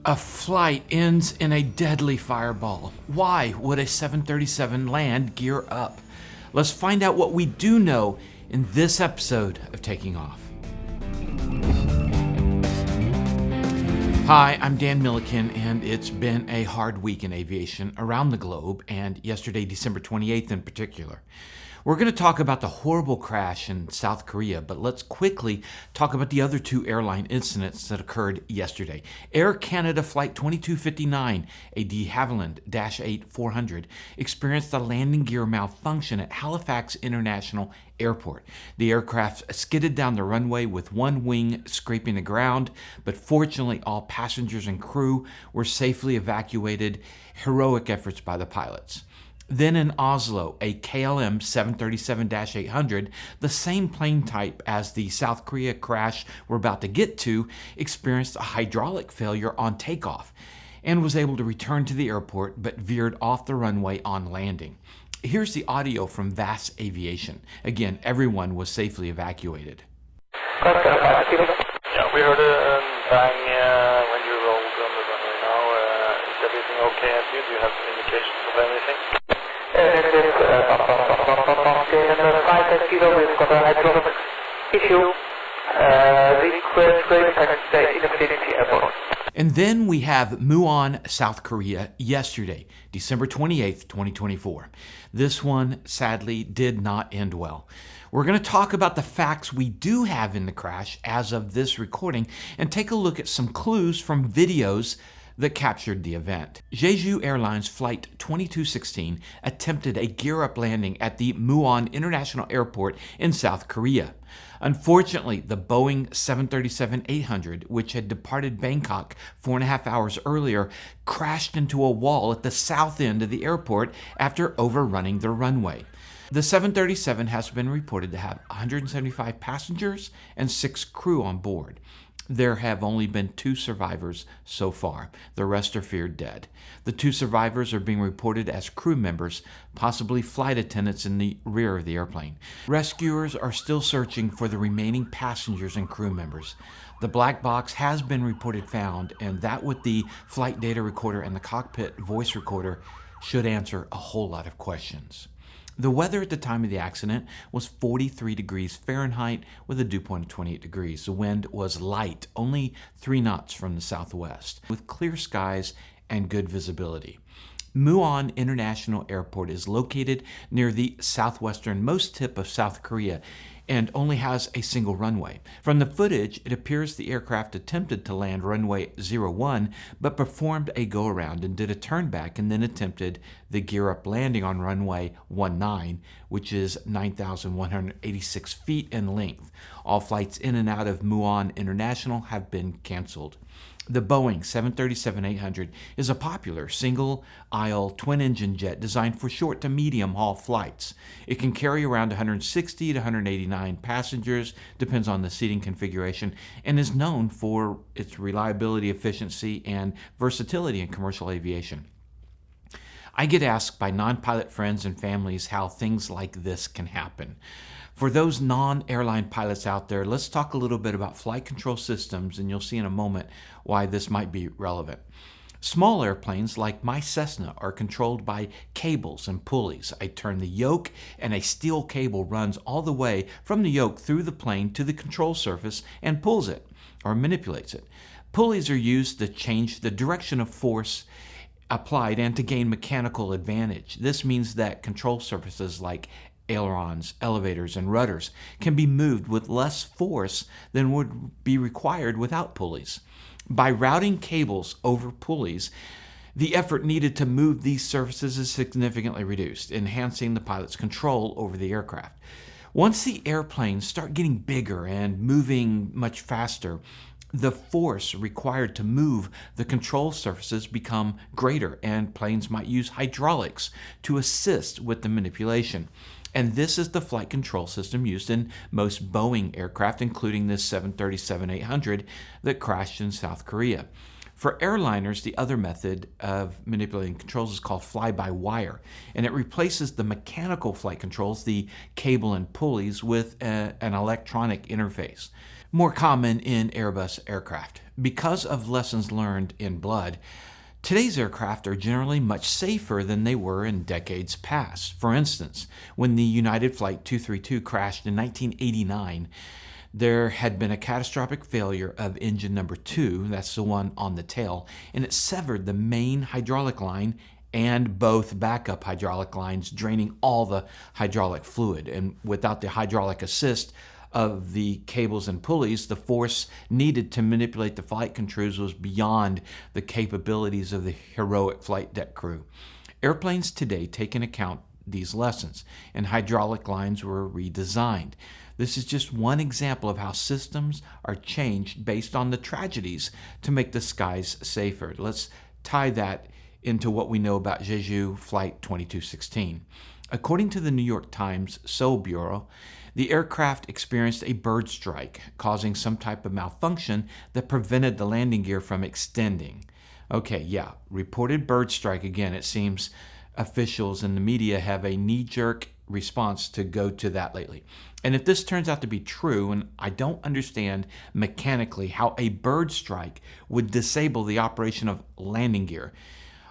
A flight ends in a deadly fireball. Why would a 737 land gear up? Let's find out what we do know in this episode of Taking Off. Hi, I'm Dan Milliken, and it's been a hard week in aviation around the globe, and yesterday, December 28th in particular. We're going to talk about the horrible crash in South Korea, but let's quickly talk about the other two airline incidents that occurred yesterday. Air Canada Flight 2259, a de Havilland -8-400, experienced a landing gear malfunction at Halifax International Airport. The aircraft skidded down the runway with one wing scraping the ground, but fortunately all passengers and crew were safely evacuated. Heroic efforts by the pilots. Then in Oslo, a KLM 737-800, the same plane type as the South Korea crash we're about to get to, experienced a hydraulic failure on takeoff and was able to return to the airport but veered off the runway on landing. Here's the audio from VAS Aviation. Again, everyone was safely evacuated. Yeah, we heard a bang when you rolled on the runway now. Is everything okay at you? Do you have some indications of anything? This is number 5 kilo, we've got a hydraulic issue. Request contact in the vicinity airport. And then we have Muan, South Korea, yesterday, December 28th, 2024. This one, sadly, did not end well. We're going to talk about the facts we do have in the crash as of this recording and take a look at some clues from videos that captured the event. JeJu Airlines Flight 2216 attempted a gear-up landing at the Muan International Airport in South Korea. Unfortunately, the Boeing 737-800, which had departed Bangkok 4.5 hours earlier, crashed into a wall at the south end of the airport after overrunning the runway. The 737 has been reported to have 175 passengers and 6 crew on board. There have only been 2 survivors so far. The rest are feared dead. The 2 survivors are being reported as crew members, possibly flight attendants in the rear of the airplane. Rescuers are still searching for the remaining passengers and crew members. The black box has been reported found, and that with the flight data recorder and the cockpit voice recorder should answer a whole lot of questions. The weather at the time of the accident was 43 degrees Fahrenheit with a dew point of 28 degrees. The wind was light, only 3 knots from the southwest, with clear skies and good visibility. Muan International Airport is located near the southwesternmost tip of South Korea and only has a single runway. From the footage, it appears the aircraft attempted to land runway 01, but performed a go-around and did a turn back and then attempted the gear-up landing on runway 19, which is 9,186 feet in length. All flights in and out of Muan International have been canceled. The Boeing 737-800 is a popular single-aisle twin-engine jet designed for short to medium-haul flights. It can carry around 160 to 189 passengers, depends on the seating configuration, and is known for its reliability, efficiency, and versatility in commercial aviation. I get asked by non-pilot friends and families how things like this can happen. For those non-airline pilots out there, let's talk a little bit about flight control systems, and you'll see in a moment why this might be relevant. Small airplanes like my Cessna are controlled by cables and pulleys. I turn the yoke and a steel cable runs all the way from the yoke through the plane to the control surface and pulls it or manipulates it. Pulleys are used to change the direction of force applied and to gain mechanical advantage. This means that control surfaces like ailerons, elevators, and rudders can be moved with less force than would be required without pulleys. By routing cables over pulleys, the effort needed to move these surfaces is significantly reduced, enhancing the pilot's control over the aircraft. Once the airplanes start getting bigger and moving much faster, the force required to move the control surfaces become greater, and planes might use hydraulics to assist with the manipulation. And this is the flight control system used in most Boeing aircraft, including this 737-800 that crashed in South Korea. For airliners, the other method of manipulating controls is called fly-by-wire, and it replaces the mechanical flight controls, the cable and pulleys, with an electronic interface. more common in Airbus aircraft. Because of lessons learned in blood, today's aircraft are generally much safer than they were in decades past. For instance, when the United Flight 232 crashed in 1989, there had been a catastrophic failure of engine number 2, that's the one on the tail, and it severed the main hydraulic line and both backup hydraulic lines, draining all the hydraulic fluid. And without the hydraulic assist of the cables and pulleys, the force needed to manipulate the flight controls was beyond the capabilities of the heroic flight deck crew. Airplanes today take into account these lessons, and hydraulic lines were redesigned. This is just one example of how systems are changed based on the tragedies to make the skies safer. Let's tie that into what we know about JeJu Flight 2216. According to the New York Times Seoul Bureau, the aircraft experienced a bird strike, causing some type of malfunction that prevented the landing gear from extending. Okay, yeah, reported bird strike again. It seems officials in the media have a knee-jerk response to go to that lately. And if this turns out to be true, and I don't understand mechanically how a bird strike would disable the operation of landing gear.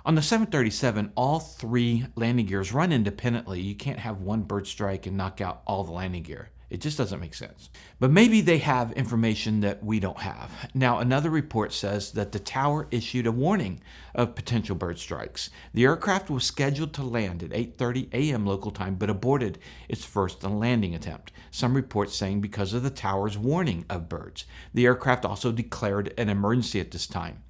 On the 737, all 3 landing gears run independently. You can't have one bird strike and knock out all the landing gear. It just doesn't make sense. But maybe they have information that we don't have. Now, another report says that the tower issued a warning of potential bird strikes. The aircraft was scheduled to land at 8:30 a.m. local time, but aborted its first landing attempt. Some reports saying because of the tower's warning of birds. The aircraft also declared an emergency at this time.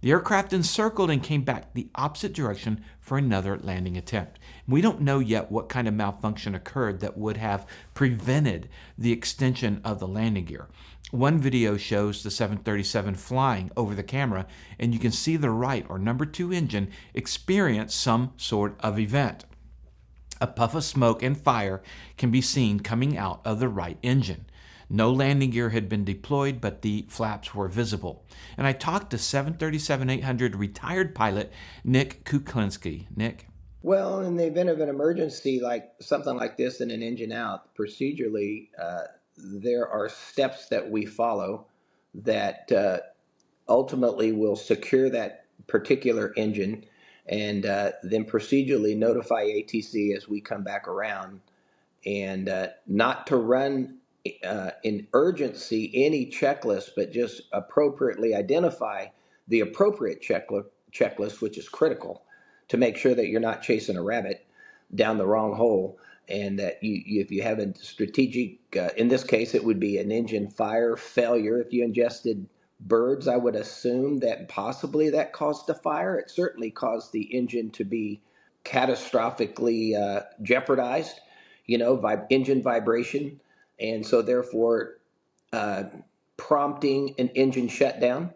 The aircraft encircled and came back the opposite direction for another landing attempt. We don't know yet what kind of malfunction occurred that would have prevented the extension of the landing gear. One video shows the 737 flying over the camera, and you can see the right or number 2 engine experience some sort of event. A puff of smoke and fire can be seen coming out of the right engine. No landing gear had been deployed, but the flaps were visible. And I talked to 737-800 retired pilot Nick Kuklinski. Nick? Well, in the event of an emergency, like something like this and an engine out, procedurally, there are steps that we follow that ultimately will secure that particular engine and then procedurally notify ATC as we come back around, and not to run in urgency any checklist, but just appropriately identify the appropriate checklist, which is critical to make sure that you're not chasing a rabbit down the wrong hole, and that if you have a strategic, in this case, it would be an engine fire failure. If you ingested birds, I would assume that possibly that caused the fire. It certainly caused the engine to be catastrophically jeopardized, engine vibration. And so therefore prompting an engine shutdown.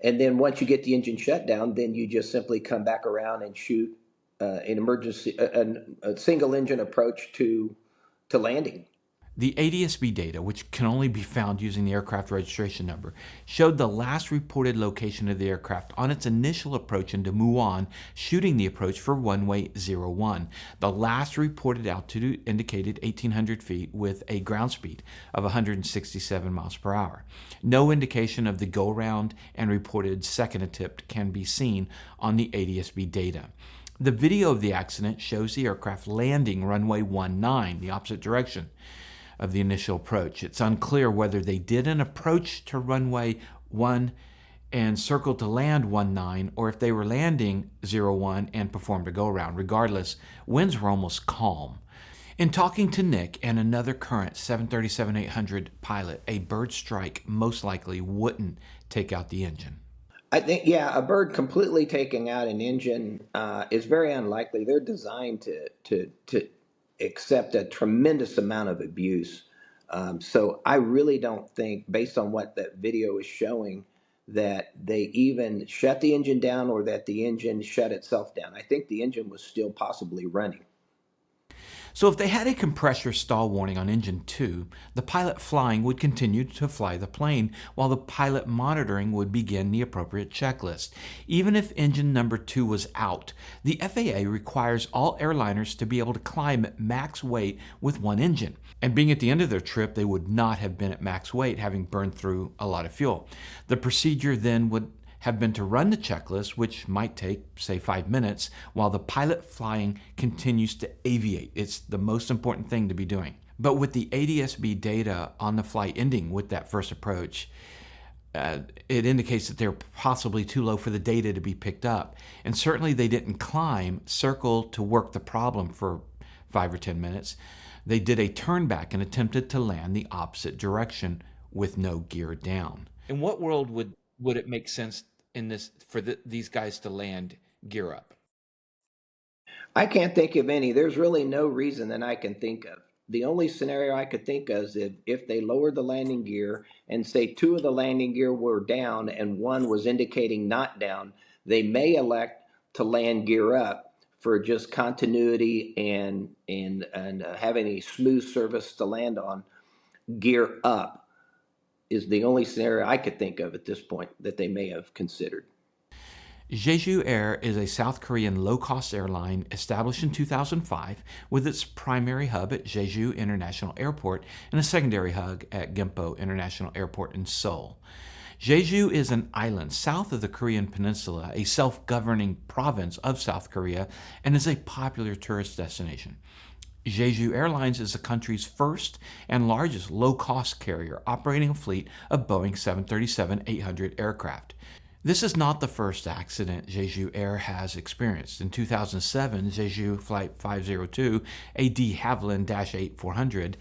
And then once you get the engine shut down, then you just simply come back around and shoot an emergency, a single engine approach to landing. The ADS-B data, which can only be found using the aircraft registration number, showed the last reported location of the aircraft on its initial approach into Muan, shooting the approach for runway 01. The last reported altitude indicated 1,800 feet with a ground speed of 167 miles per hour. No indication of the go-round and reported second attempt can be seen on the ADS-B data. The video of the accident shows the aircraft landing runway 19, the opposite direction of the initial approach. It's unclear whether they did an approach to runway 1 and circled to land 19, or if they were landing 01 and performed a go-around. Regardless, winds were almost calm. In talking to Nick and another current 737-800 pilot, a bird strike most likely wouldn't take out the engine. I think, a bird completely taking out an engine is very unlikely. They're designed to accept a tremendous amount of abuse. So I really don't think, based on what that video is showing, that they even shut the engine down or that the engine shut itself down. I think the engine was still possibly running. So if they had a compressor stall warning on engine 2, the pilot flying would continue to fly the plane while the pilot monitoring would begin the appropriate checklist. Even if engine number 2 was out, the FAA requires all airliners to be able to climb at max weight with one engine. And being at the end of their trip, they would not have been at max weight, having burned through a lot of fuel. The procedure then would have been to run the checklist, which might take, say, 5 minutes, while the pilot flying continues to aviate. It's the most important thing to be doing. But with the ADS-B data on the flight ending with that first approach, it indicates that they're possibly too low for the data to be picked up. And certainly they didn't climb, circle to work the problem for 5 or 10 minutes. They did a turn back and attempted to land the opposite direction with no gear down. In what world would it make sense in this for these guys to land gear up? I can't think of any. There's really no reason that I can think of. The only scenario I could think of is if they lowered the landing gear and say 2 of the landing gear were down and 1 was indicating not down, they may elect to land gear up for just continuity and having a smooth surface to land on. Gear up is the only scenario I could think of at this point that they may have considered. JeJu Air is a South Korean low-cost airline established in 2005 with its primary hub at JeJu International Airport and a secondary hub at Gimpo International Airport in Seoul. JeJu is an island south of the Korean peninsula, a self-governing province of South Korea, and is a popular tourist destination. JeJu Airlines is the country's first and largest low-cost carrier, operating a fleet of Boeing 737-800 aircraft. This is not the first accident JeJu Air has experienced. In 2007, JeJu Flight 502, a de Havilland -8-400,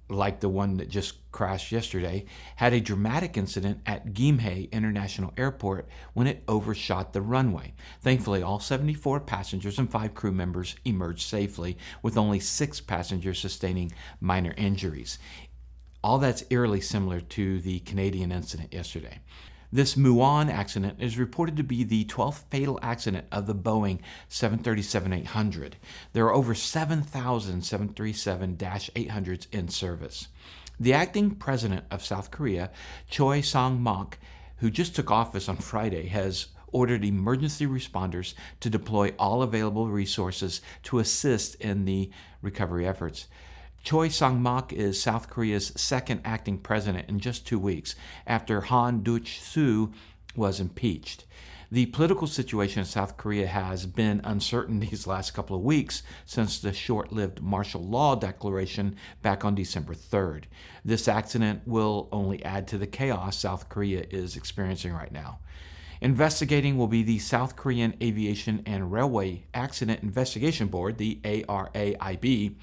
like the one that just crashed yesterday, had a dramatic incident at Gimhae International Airport when it overshot the runway. Thankfully, all 74 passengers and 5 crew members emerged safely, with only 6 passengers sustaining minor injuries. All that's eerily similar to the Canadian incident yesterday. This Muan accident is reported to be the 12th fatal accident of the Boeing 737-800. There are over 7,000 737-800s in service. The acting president of South Korea, Choi Sang-mok, who just took office on Friday, has ordered emergency responders to deploy all available resources to assist in the recovery efforts. Choi Sang-mok is South Korea's second acting president in just 2 weeks after Han Duch-soo was impeached. The political situation in South Korea has been uncertain these last couple of weeks since the short-lived martial law declaration back on December 3rd. This accident will only add to the chaos South Korea is experiencing right now. Investigating will be the South Korean Aviation and Railway Accident Investigation Board, the ARAIB,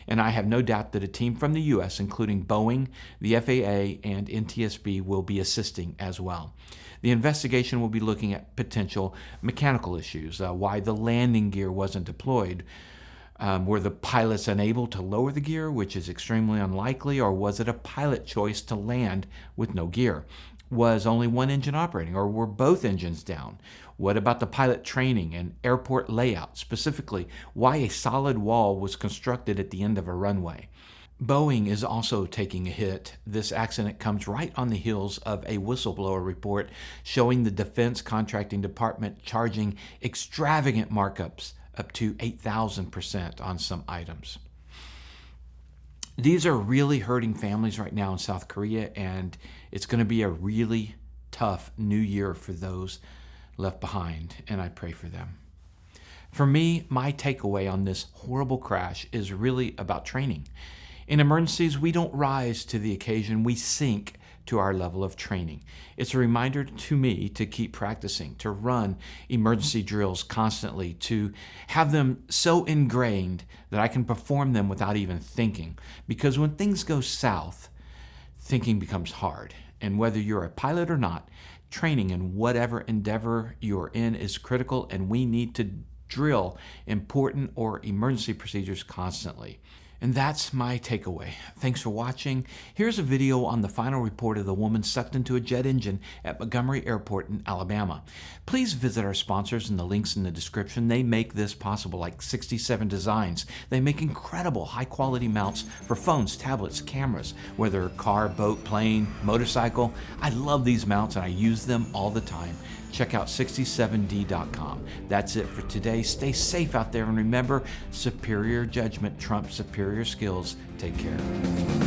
and I have no doubt that a team from the U.S., including Boeing, the FAA, and NTSB, will be assisting as well. The investigation will be looking at potential mechanical issues, why the landing gear wasn't deployed. Were the pilots unable to lower the gear, which is extremely unlikely, or was it a pilot choice to land with no gear? Was only one engine operating, or were both engines down? What about the pilot training and airport layout? Specifically, why a solid wall was constructed at the end of a runway? Boeing is also taking a hit. This accident comes right on the heels of a whistleblower report showing the Defense Contracting Department charging extravagant markups up to 8,000% on some items. These are really hurting families right now in South Korea, and it's going to be a really tough new year for those left behind, and I pray for them. For me, my takeaway on this horrible crash is really about training. In emergencies, we don't rise to the occasion, we sink to our level of training. It's a reminder to me to keep practicing, to run emergency drills constantly, to have them so ingrained that I can perform them without even thinking. Because when things go south, thinking becomes hard. And whether you're a pilot or not, training in whatever endeavor you're in is critical, and we need to drill important or emergency procedures constantly. And that's my takeaway. Thanks for watching. Here's a video on the final report of the woman sucked into a jet engine at Montgomery Airport in Alabama. Please visit our sponsors and the links in the description. They make this possible, like 67 Designs. They make incredible high-quality mounts for phones, tablets, cameras, whether car, boat, plane, motorcycle. I love these mounts and I use them all the time. Check out 67d.com. That's it for today. Stay safe out there and remember, superior judgment trumps superior skills. Take care.